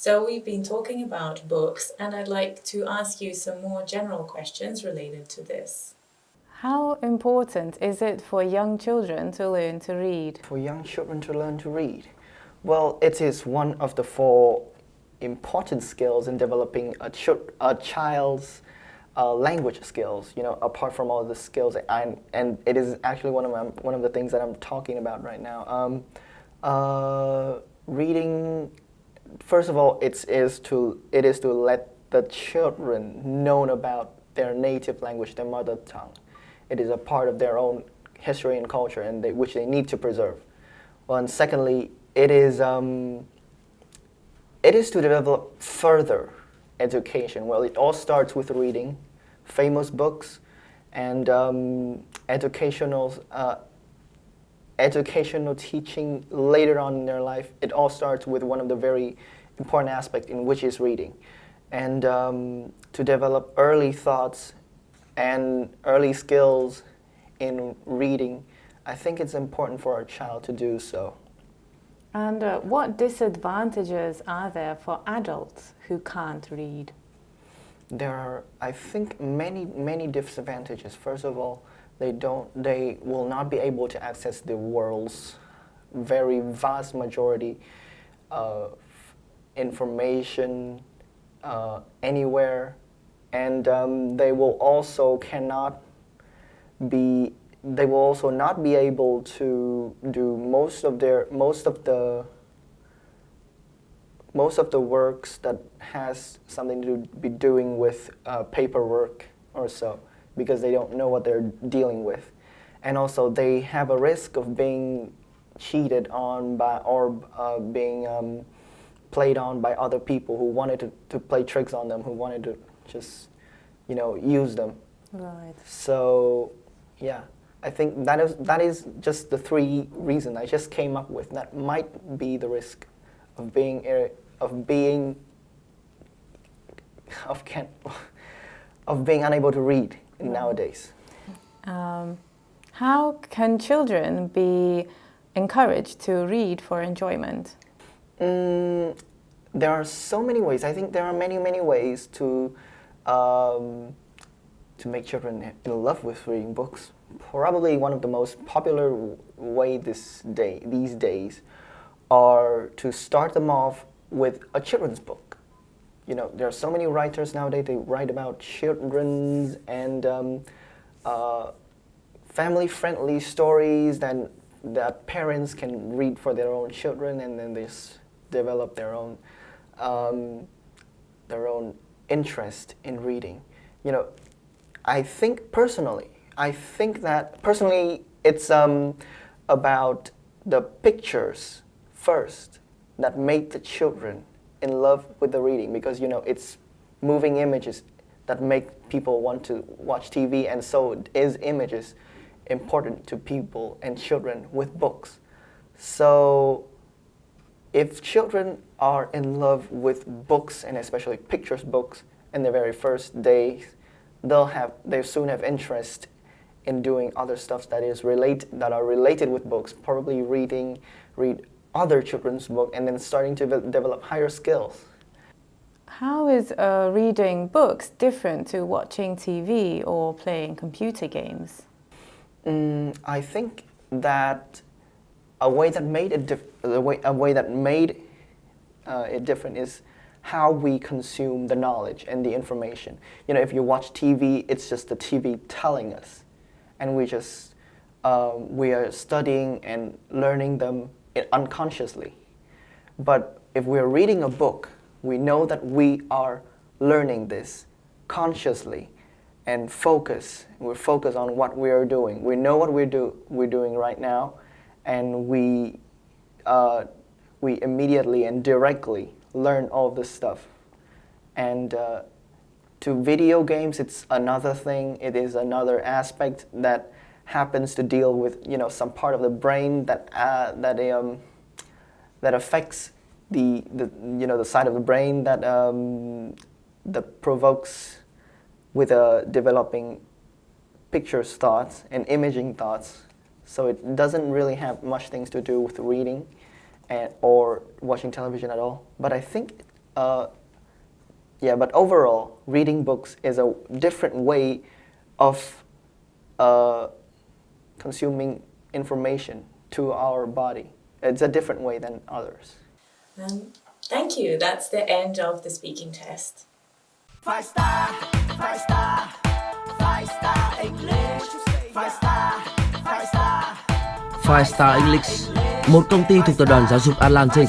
So we've been talking about books, and I'd like to ask you some more general questions related to this. How important is it for young children to learn to read? For young children to learn to read? Well, it is one of the four important skills in developing a child's language skills. You know, apart from all the skills, and it is actually one of the things that I'm talking about right now. Reading, first of all, it is to let the children know about their native language, their mother tongue. It is a part of their own history and culture, and which they need to preserve. Well, and secondly, it is to develop further education. Well, it all starts with reading famous books and educational teaching later on in their life. It all starts with one of the very important aspects, in which is reading, and to develop early thoughts and early skills in reading. I think it's important for a child to do so. And what disadvantages are there for adults who can't read? There are, I think, many disadvantages. First of all, they will not be able to access the world's very vast majority of information anywhere, and they will also not be able to do most of the works that has something to be doing with paperwork or so, because they don't know what they're dealing with. And also they have a risk of being cheated on by, or being played on by other people who wanted to play tricks on them, who wanted to just, use them. Right. So, yeah, I think that is just the three reasons I just came up with that might be the risk of being unable to read nowadays. How can children be encouraged to read for enjoyment? There are so many ways. I think there are many ways to make children in love with reading books. Probably one of the most popular way these days are to start them off with a children's book. There are so many writers nowadays. They write about children's and family-friendly stories that parents can read for their own children, and then they develop their own interest in reading. I think that personally it's about the pictures first that made the children in love with the reading, because it's moving images that make people want to watch TV, and so is images important to people and children with books. So if children are in love with books, and especially pictures books, in their very first days, they'll soon have interest in doing other stuff that are related with books, probably read other children's books, and then starting to develop higher skills. How is reading books different to watching TV or playing computer games? I think that a way that made it different is how we consume the knowledge and the information. If you watch TV, it's just the TV telling us, and we are studying and learning them unconsciously. But if we're reading a book, we know that we are learning this consciously and we're focused on what we are doing. We know what we're doing right now, and we immediately and directly learn all this stuff. And to video games, it's another thing. It is another aspect that happens to deal with some part of the brain that affects the side of the brain that provokes with developing pictures thoughts and imaging thoughts. So it doesn't really have much things to do with reading or watching television at all. But I think Yeah, but overall, reading books is a different way of consuming information to our body. It's a different way than others. Thank you. That's the end of the speaking test. 5 star, 5 star, 5 star English, 5 star, 5 star. 5 Star English, một công ty thuộc tập đoàn giáo dục Atlantic